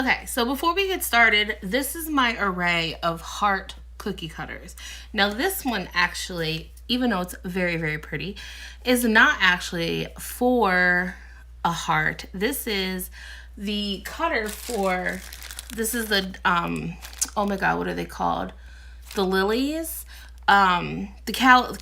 Okay, so before we get started, this is my array of heart cookie cutters. Now this one actually, even though it's very, very pretty, is not actually for a heart. This is the cutter for, this is the, oh my God, what are they called? The lilies, the calla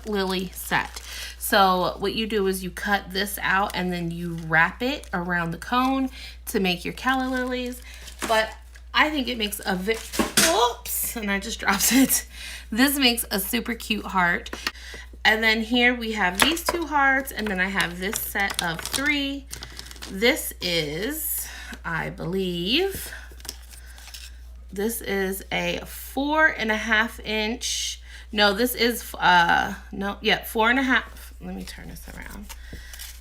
lily set. So what you do is you cut this out and then you wrap it around the cone to make your calla lilies. But I think it makes a oops, and I just dropped it. This makes a super cute heart. And then here we have these two hearts, and then I have this set of 3. This is, I believe, this is a 4.5 inch. No, this is, no, yeah, 4.5. Let me turn this around.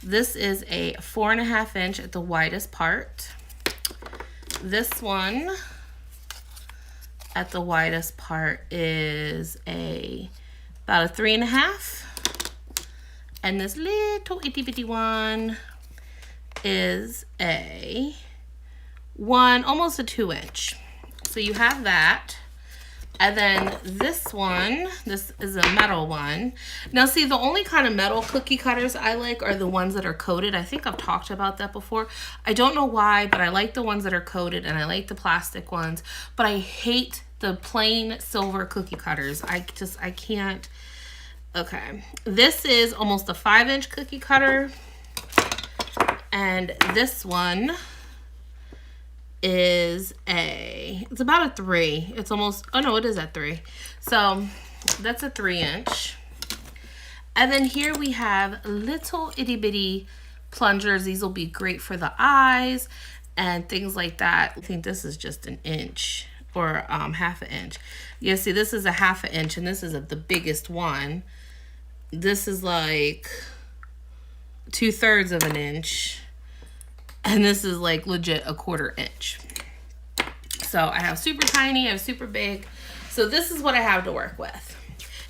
This is a 4.5 inch at the widest part. This one at the widest part is about a 3.5. And this little itty bitty one is a 1, almost a 2 inch. So you have that. And then this one, this is a metal one. Now see, the only kind of metal cookie cutters I like are the ones that are coated. I think I've talked about that before. I don't know why, but I like the ones that are coated and I like the plastic ones. But I hate the plain silver cookie cutters. I can't. Okay, this is almost a 5 inch cookie cutter. And this one is it's about a 3. It's almost, oh no, it is at 3. So that's a 3 inch. And then here we have little itty bitty plungers. These will be great for the eyes and things like that. I think this is just an inch or half an inch. You see, this is a half an inch and this is the biggest one. This is like 2/3 of an inch. And this is like legit a 1/4 inch. So I have super tiny, I have super big. So this is what I have to work with.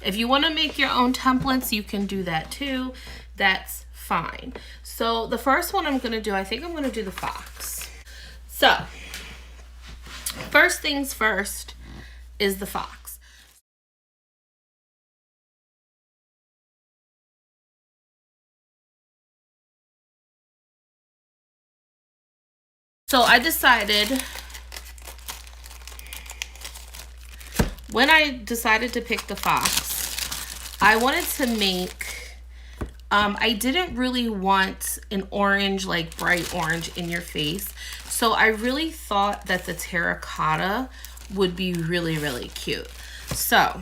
If you want to make your own templates, you can do that too. That's fine. So the first one I'm going to do, I think I'm going to do the fox. So first things first is the fox. So I decided, when I decided to pick the fox, I wanted to make, I didn't really want an orange, like bright orange in your face. So I really thought that the terracotta would be really, really cute. So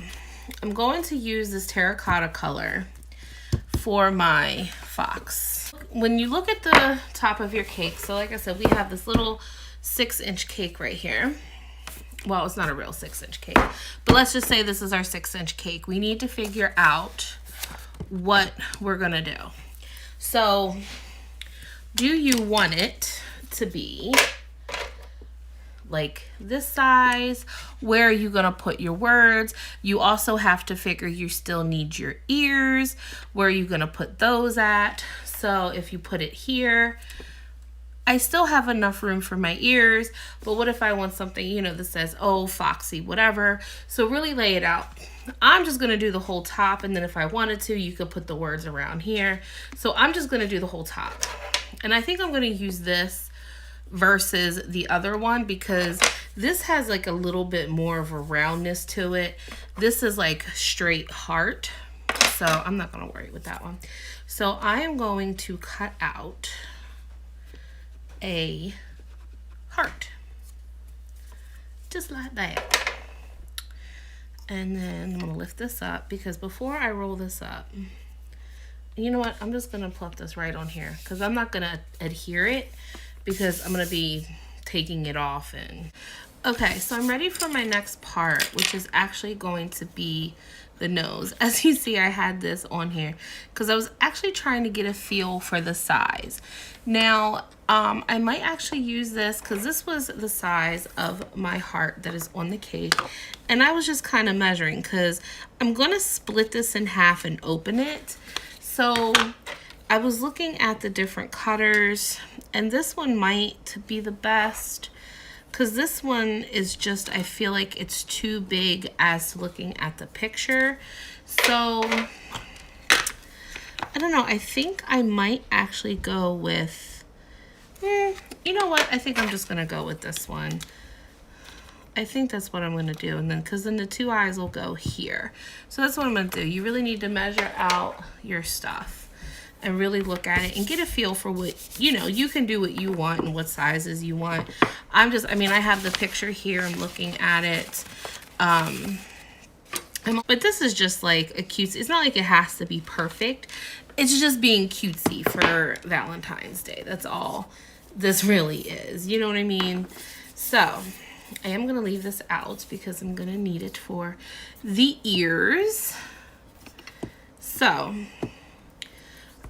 I'm going to use this terracotta color for my fox. When you look at the top of your cake, so like I said, we have this little 6 inch cake right here. Well, it's not a real 6 inch cake, but let's just say this is our 6 inch cake. We need to figure out what we're gonna do. So do you want it to be like this size? Where are you gonna put your words? You also have to figure you still need your ears. Where are you gonna put those at? So if you put it here, I still have enough room for my ears, but what if I want something, you know, that says, oh, Foxy, whatever. So really lay it out. I'm just gonna do the whole top, and then if I wanted to, you could put the words around here. So I'm just gonna do the whole top. And I think I'm gonna use this versus the other one because this has like a little bit more of a roundness to it. This is like straight heart. So I'm not gonna worry with that one. So I am going to cut out a heart. Just like that. And then I'm gonna lift this up because before I roll this up, you know what? I'm just gonna plop this right on here because I'm not gonna adhere it because I'm gonna be taking it off. And okay, so I'm ready for my next part, which is actually going to be the nose. As you see, I had this on here because I was actually trying to get a feel for the size. Now, I might actually use this because this was the size of my heart that is on the cake. And I was just kind of measuring because I'm going to split this in half and open it. So I was looking at the different cutters And this one might be the best because this one is just, I feel like it's too big as to looking at the picture. So I don't know. I think I might actually go with, you know what? I think I'm just going to go with this one. I think that's what I'm going to do. And then, because then the two eyes will go here. So that's what I'm going to do. You really need to measure out your stuff and really look at it and get a feel for what, you know, you can do what you want and what sizes you want. I have the picture here. I'm looking at it. But this is just like a cutesy. It's not like it has to be perfect. It's just being cutesy for Valentine's Day. That's all this really is. You know what I mean? So I am going to leave this out because I'm going to need it for the ears. So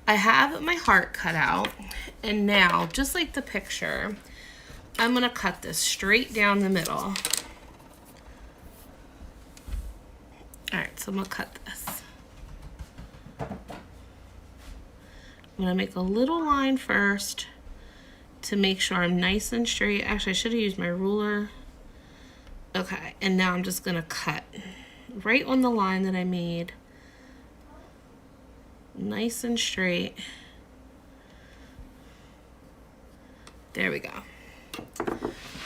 I have my heart cut out. And now, just like the picture, I'm going to cut this straight down the middle. All right, so I'm going to cut this. I'm going to make a little line first to make sure I'm nice and straight. Actually, I should have used my ruler. Okay, and now I'm just going to cut right on the line that I made. Nice and straight. There we go.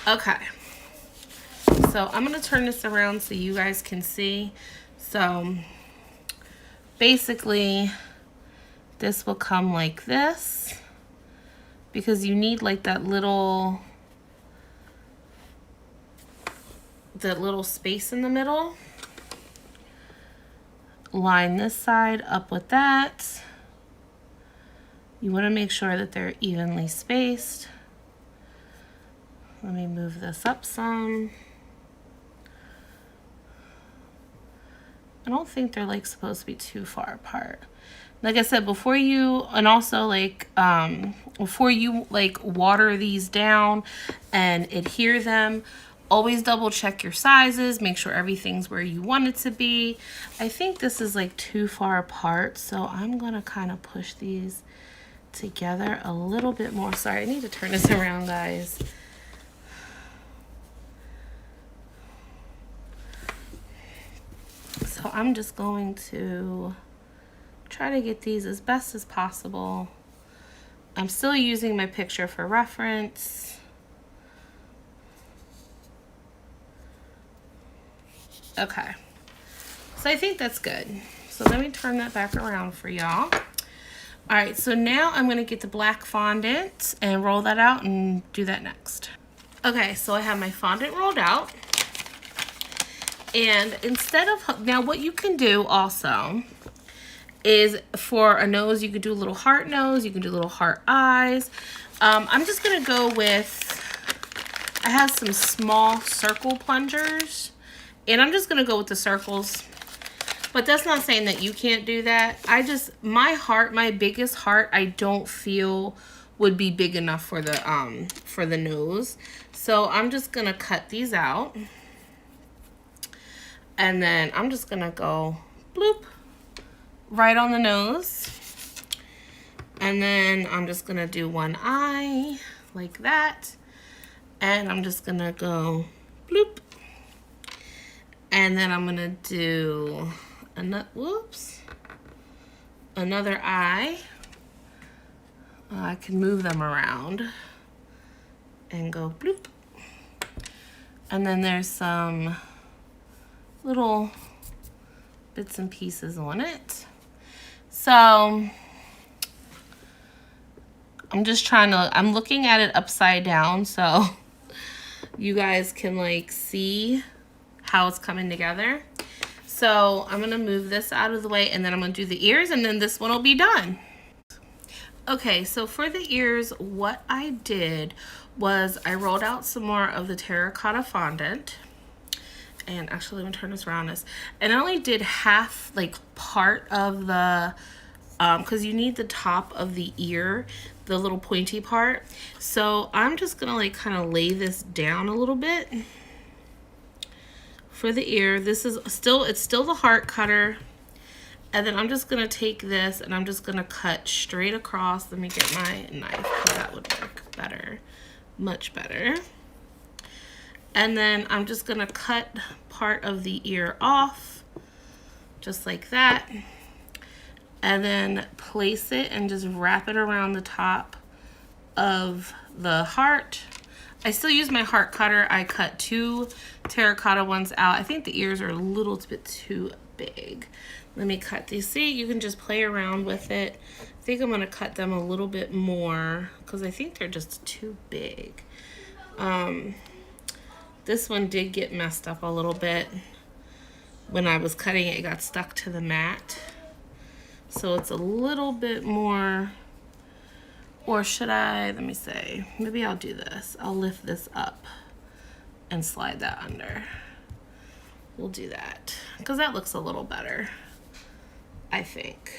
Okay. So I'm going to turn this around so you guys can see. So basically, this will come like this because you need like that little space in the middle. Line this side up with that. You want to make sure that they're evenly spaced. Let me move this up some. I don't think they're like supposed to be too far apart. Like I said, before you water these down and adhere them, always double check your sizes, make sure everything's where you want it to be. I think this is like too far apart, so I'm gonna kind of push these together a little bit more. Sorry, I need to turn this around, guys. So I'm just going to try to get these as best as possible. I'm still using my picture for reference. Okay, so I think that's good. So let me turn that back around for y'all. All right, so now I'm gonna get the black fondant and roll that out and do that next. Okay, so I have my fondant rolled out. And instead of, now what you can do also is for a nose, you could do a little heart nose, you can do little heart eyes. I'm just gonna go with, I have some small circle plungers, and I'm just gonna go with the circles. But that's not saying that you can't do that. My heart, my biggest heart, I don't feel would be big enough for the nose. So I'm just gonna cut these out. And then I'm just gonna go bloop right on the nose. And then I'm just gonna do one eye like that. And I'm just gonna go bloop. And then I'm gonna do another eye. I can move them around and go bloop. And then there's some little bits and pieces on it. So I'm looking at it upside down so you guys can like see how it's coming together. So I'm gonna move this out of the way, and then I'm gonna do the ears, and then this one will be done. Okay, so for the ears, what I did was I rolled out some more of the terracotta fondant. And actually, let me turn this around. And I only did half, like part of the, because you need the top of the ear, the little pointy part. So I'm just gonna like kind of lay this down a little bit for the ear. This is still, it's still the heart cutter. And then I'm just gonna take this and I'm just gonna cut straight across. Let me get my knife, because that would work better. Much better. And then I'm just gonna cut part of the ear off, just like that. And then place it and just wrap it around the top of the heart. I still use my heart cutter. I cut 2 terracotta ones out. I think the ears are a little bit too big. Let me cut these. See, you can just play around with it. I think I'm gonna cut them a little bit more because I think they're just too big. This one did get messed up a little bit. When I was cutting it, it got stuck to the mat. So it's a little bit more, or should I, let me see, maybe I'll do this. I'll lift this up and slide that under. We'll do that because that looks a little better, I think.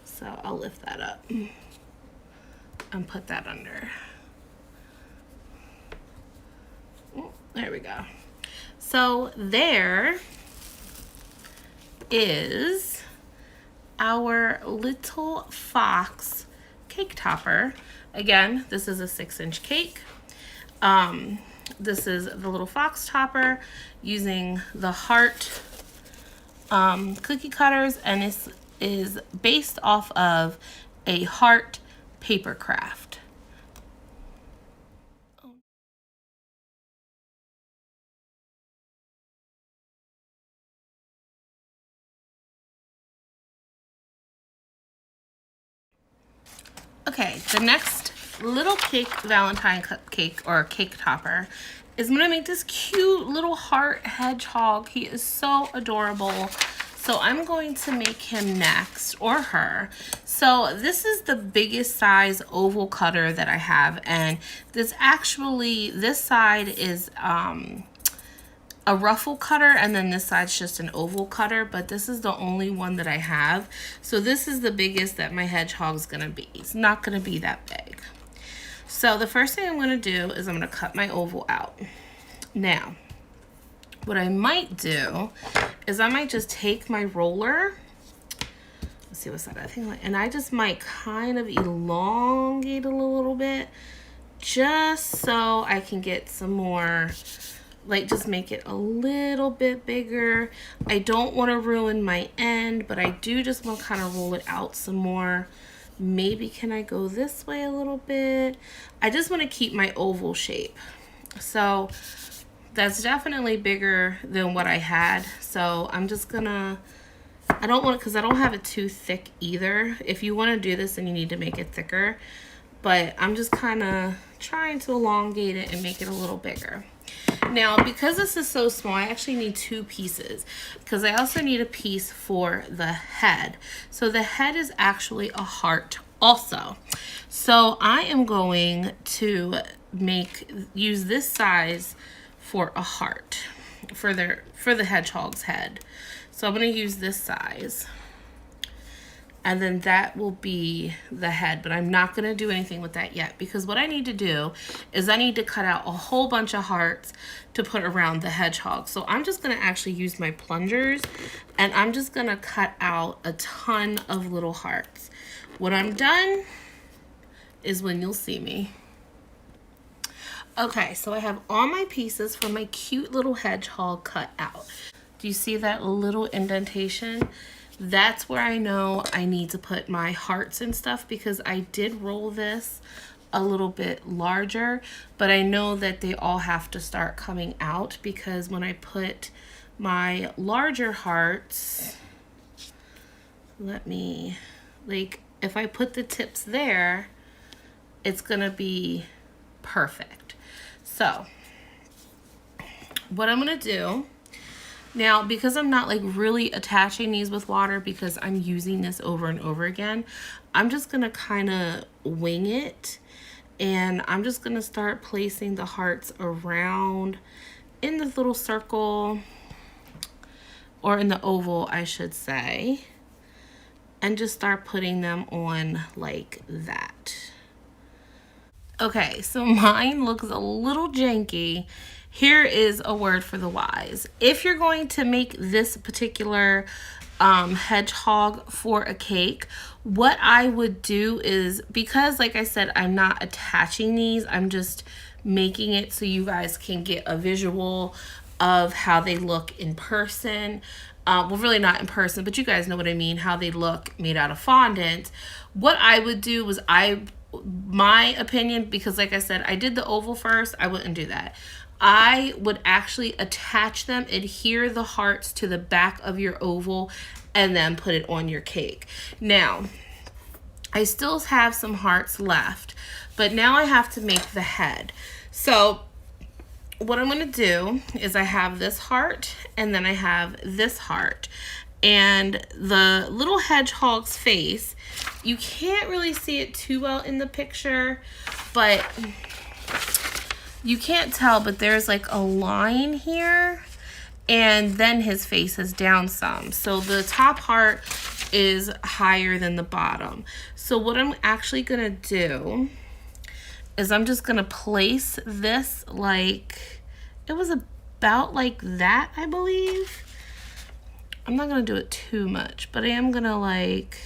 So I'll lift that up and put that under. There we go. So there is our little fox cake topper. Again, this is a 6-inch cake. This is the little fox topper using the heart cookie cutters, and this is based off of a heart paper craft. Okay, the next little cake, Valentine cupcake or cake topper, is I'm gonna make this cute little heart hedgehog. He is so adorable. So I'm going to make him next, or her. So this is the biggest size oval cutter that I have, and this side is a ruffle cutter, and then this side's just an oval cutter, but this is the only one that I have. So this is the biggest that my hedgehog's gonna be. It's not gonna be that big. So the first thing I'm gonna do is I'm gonna cut my oval out. Now, what I might do is I might just take my roller, let's see what's that, I think, and I just might kind of elongate it a little bit just so I can get some more, like just make it a little bit bigger. I don't want to ruin my end, but I do just want to kind of roll it out some more. Maybe can I go this way a little bit? I just want to keep my oval shape. So that's definitely bigger than what I had. So I'm just gonna, I don't want it because I don't have it too thick either. If you want to do this, then you need to make it thicker. But I'm just kind of trying to elongate it and make it a little bigger. Now, because this is so small, I actually need 2 pieces because I also need a piece for the head. So the head is actually a heart also. So I am going to use this size for a heart for the hedgehog's head. So I'm going to use this size. And then that will be the head, but I'm not gonna do anything with that yet because what I need to do is I need to cut out a whole bunch of hearts to put around the hedgehog. So I'm just gonna actually use my plungers and I'm just gonna cut out a ton of little hearts. When I'm done is when you'll see me. Okay, so I have all my pieces for my cute little hedgehog cut out. Do you see that little indentation? That's where I know I need to put my hearts and stuff because I did roll this a little bit larger, but I know that they all have to start coming out because when I put my larger hearts, if I put the tips there, it's gonna be perfect. So what I'm gonna do now, because I'm not like really attaching these with water because I'm using this over and over again, I'm just gonna kind of wing it and I'm just gonna start placing the hearts around in this little circle, or in the oval I should say, and just start putting them on like that. Okay, so mine looks a little janky. Here is a word for the wise. If you're going to make this particular hedgehog for a cake, what I would do is, because like I said, I'm not attaching these, I'm just making it so you guys can get a visual of how they look in person. Well, really not in person, but you guys know what I mean, how they look made out of fondant. What I would do was, my opinion, because like I said, I did the oval first, I wouldn't do that. I would actually attach them, adhere the hearts to the back of your oval, and then put it on your cake. Now, I still have some hearts left, but now I have to make the head. So what I'm going to do is, I have this heart and then I have this heart. And the little hedgehog's face, you can't really see it too well in the picture, but you can't tell, but there's like a line here, and then his face is down some. So the top heart is higher than the bottom. So what I'm actually gonna do is, I'm just gonna place this like, it was about like that, I believe. I'm not gonna do it too much, but I am gonna like,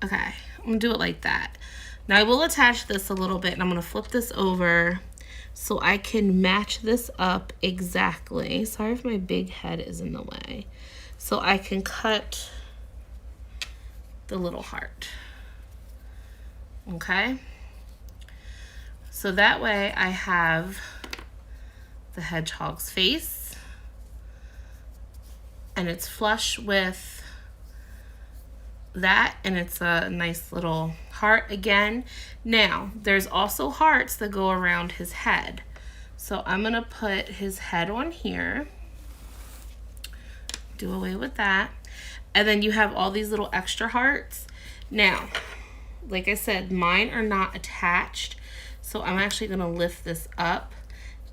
okay, I'm gonna do it like that. Now I will attach this a little bit, and I'm gonna flip this over so I can match this up exactly. Sorry if my big head is in the way. So I can cut the little heart. Okay? So that way I have the hedgehog's face, and it's flush with that, and it's a nice little heart again. Now, there's also hearts that go around his head. So I'm gonna put his head on here, do away with that, and then you have all these little extra hearts. Now, like I said, mine are not attached, so I'm actually gonna lift this up,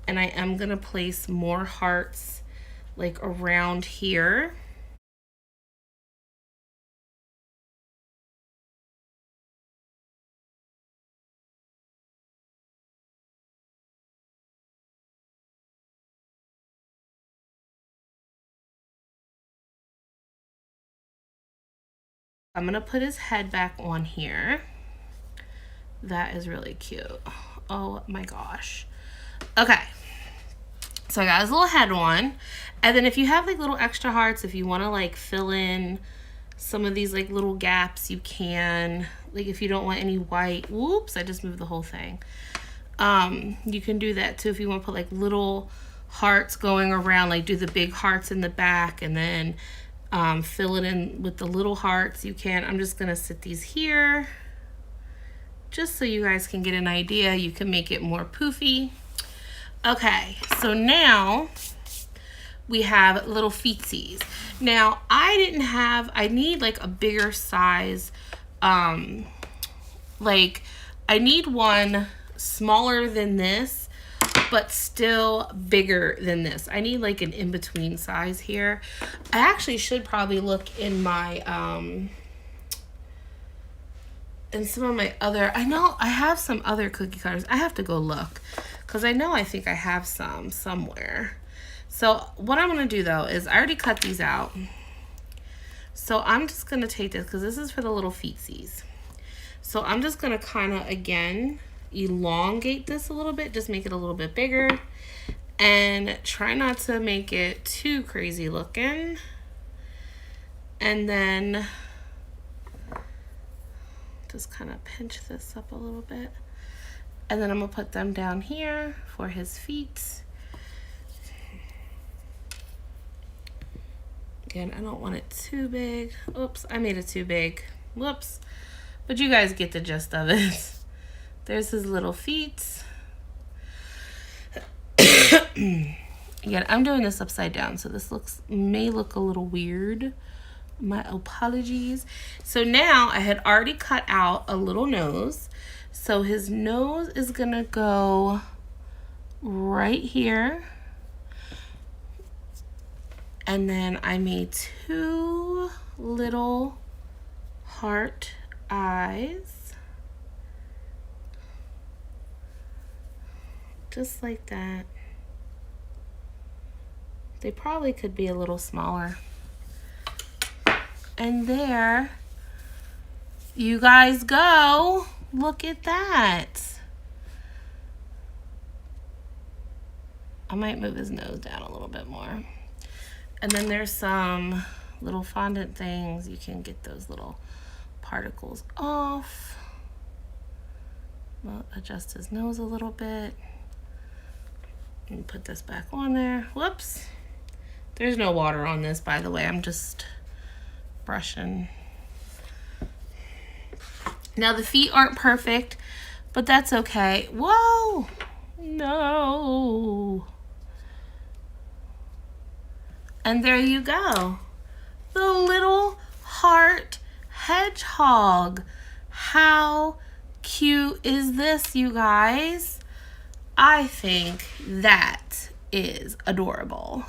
and I am gonna place more hearts like around here. I'm gonna put his head back on here. That is really cute. Oh my gosh. Okay. So I got his little head on. And then if you have like little extra hearts, if you wanna like fill in some of these like little gaps, you can. Like if you don't want any white, whoops, I just moved the whole thing. You can do that too if you wanna put like little hearts going around, like do the big hearts in the back and then fill it in with the little hearts, you can. I'm just gonna sit these here just so you guys can get an idea. You can make it more poofy. Okay, so now we have little feetsies. Now I need like a bigger size, like I need one smaller than this, but still bigger than this. I need like an in-between size here. I actually should probably look in my, in some of my other, I know I have some other cookie cutters. I have to go look because I think I have some somewhere. So what I'm gonna do though is, I already cut these out. So I'm just gonna take this, because this is for the little feetsies. So I'm just gonna kind of, again, elongate this a little bit, just make it a little bit bigger, and try not to make it too crazy looking. And then just kind of pinch this up a little bit, and then I'm gonna put them down here for his feet. Again, I don't want it too big. Oops, I made it too big. Whoops. But you guys get the gist of it. There's his little feet. Again, I'm doing this upside down, so this may look a little weird. My apologies. So now I had already cut out a little nose. So his nose is gonna go right here. And then I made two little heart eyes. Just like that. They probably could be a little smaller. And there you guys go. Look at that. I might move his nose down a little bit more. And then there's some little fondant things. You can get those little particles off. We'll adjust his nose a little bit. And put this back on there. Whoops. There's no water on this, by the way. I'm just brushing. Now the feet aren't perfect, but that's okay. Whoa! No. And there you go. The little heart hedgehog. How cute is this, you guys? I think that is adorable.